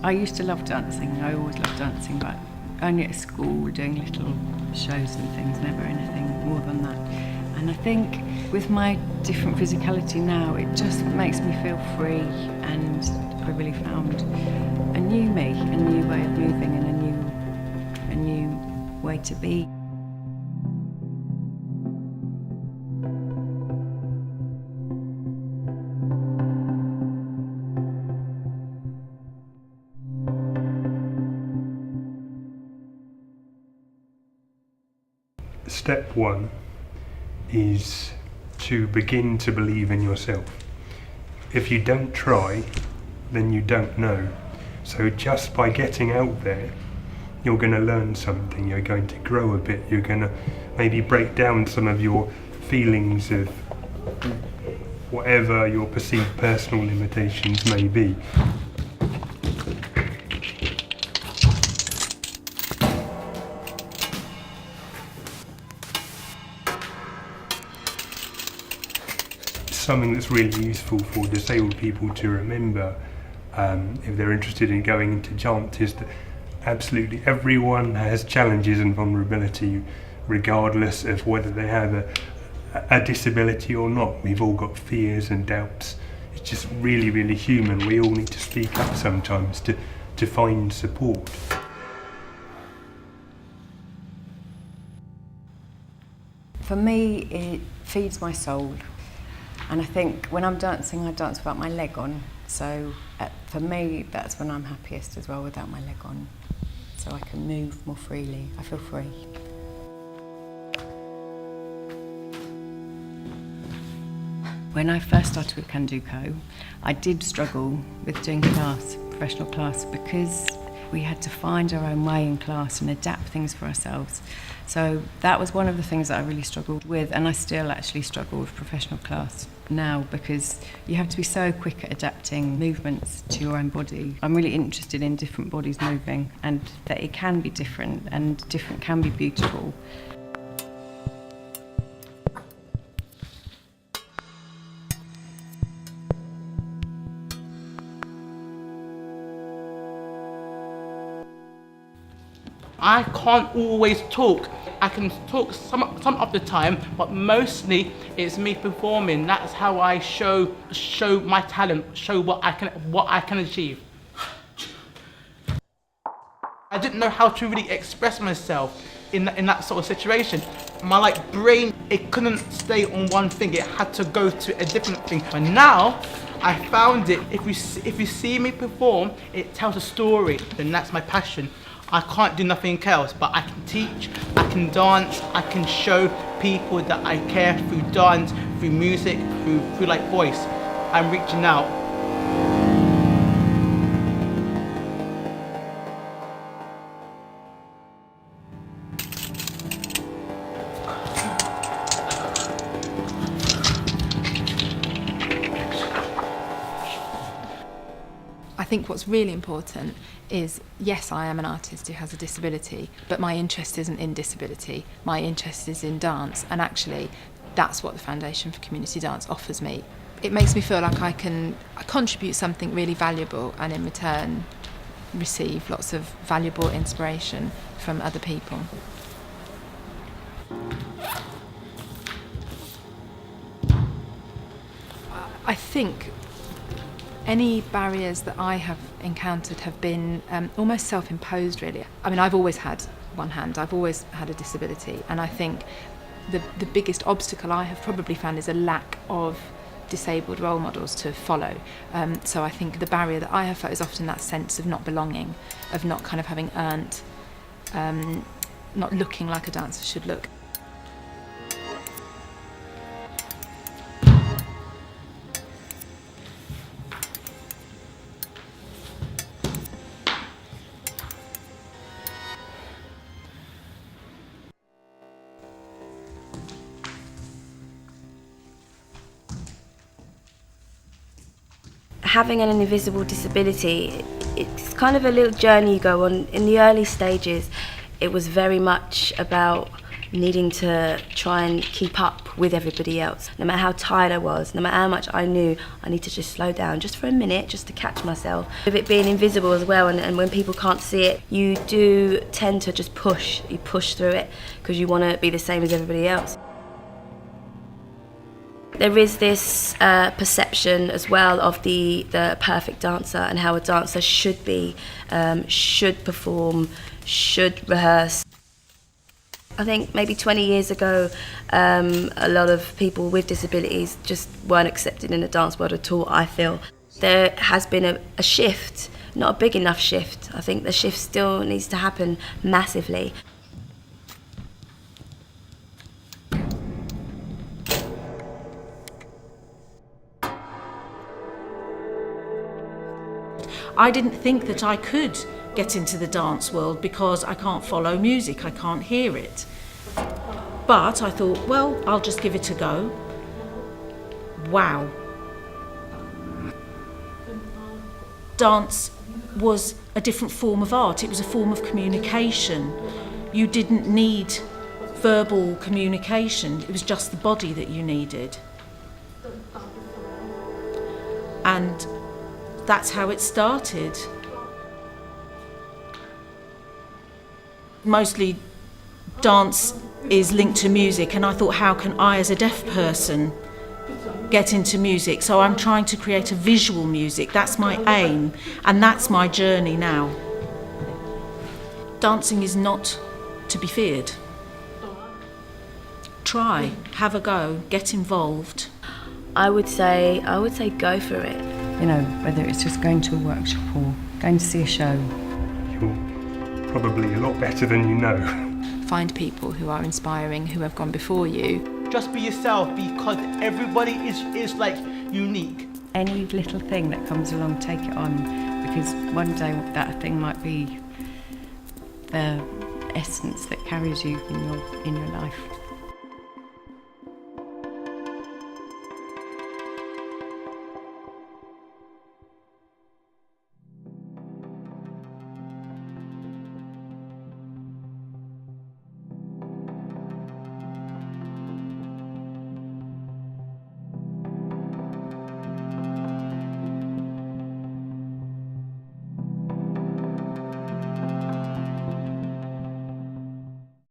I used to love dancing, I always loved dancing, but only at school doing little shows and things, never anything more than that. And I think with my different physicality now, it just makes me feel free, and I really found a new me, a new way of moving and a new way to be. Step one is to begin to believe in yourself. If you don't try, then you don't know. So just by getting out there, you're going to learn something, you're going to grow a bit, you're going to maybe break down some of your feelings of whatever your perceived personal limitations may be. Something that's really useful for disabled people to remember if they're interested in going into dance is that absolutely everyone has challenges and vulnerability regardless of whether they have a disability or not. We've all got fears and doubts. It's just really, really human. We all need to speak up sometimes to find support. For me, it feeds my soul. And I think when I'm dancing, I dance without my leg on. So for me, that's when I'm happiest as well, without my leg on. So I can move more freely. I feel free. When I first started with Can Do Co, I did struggle with doing class, professional class, because we had to find our own way in class and adapt things for ourselves. So that was one of the things that I really struggled with, and I still actually struggle with professional class now, because you have to be so quick at adapting movements to your own body. I'm really interested in different bodies moving, and that it can be different, and different can be beautiful. I can't always talk. I can talk some of the time, but mostly it's me performing. That's how I show my talent, show what I can achieve. I didn't know how to really express myself in that sort of situation. My brain, it couldn't stay on one thing. It had to go to a different thing. But now I found it. If you see me perform, it tells a story. Then that's my passion. I can't do nothing else, but I can teach, I can dance, I can show people that I care through dance, through music, through voice. I'm reaching out. I think what's really important is, yes, I am an artist who has a disability, but my interest isn't in disability. My interest is in dance, and actually that's what the Foundation for Community Dance offers me. It makes me feel like I can contribute something really valuable, and in return receive lots of valuable inspiration from other people. I think any barriers that I have encountered have been almost self-imposed, really. I mean, I've always had one hand, I've always had a disability, and I think the biggest obstacle I have probably found is a lack of disabled role models to follow. So I think the barrier that I have felt is often that sense of not belonging, of not kind of having earned, not looking like a dancer should look. Having an invisible disability, it's kind of a little journey you go on. In the early stages, it was very much about needing to try and keep up with everybody else. No matter how tired I was, no matter how much I knew, I need to just slow down just for a minute, just to catch myself. With it being invisible as well, and when people can't see it, you do tend to just push. You push through it because you want to be the same as everybody else. There is this perception as well of the perfect dancer and how a dancer should be, should perform, should rehearse. I think maybe 20 years ago, a lot of people with disabilities just weren't accepted in the dance world at all, I feel. There has been a shift, not a big enough shift. I think the shift still needs to happen massively. I didn't think that I could get into the dance world because I can't follow music, I can't hear it. But I thought, well, I'll just give it a go. Wow. Dance was a different form of art, it was a form of communication. You didn't need verbal communication, it was just the body that you needed. And that's how it started. Mostly dance is linked to music, and I thought, how can I as a deaf person get into music? So I'm trying to create a visual music. That's my aim, and that's my journey now. Dancing is not to be feared. Try, have a go, get involved. I would say go for it. You know, whether it's just going to a workshop or going to see a show. You're probably a lot better than you know. Find people who are inspiring, who have gone before you. Just be yourself, because everybody is like unique. Any little thing that comes along, take it on, because one day that thing might be the essence that carries you in your life.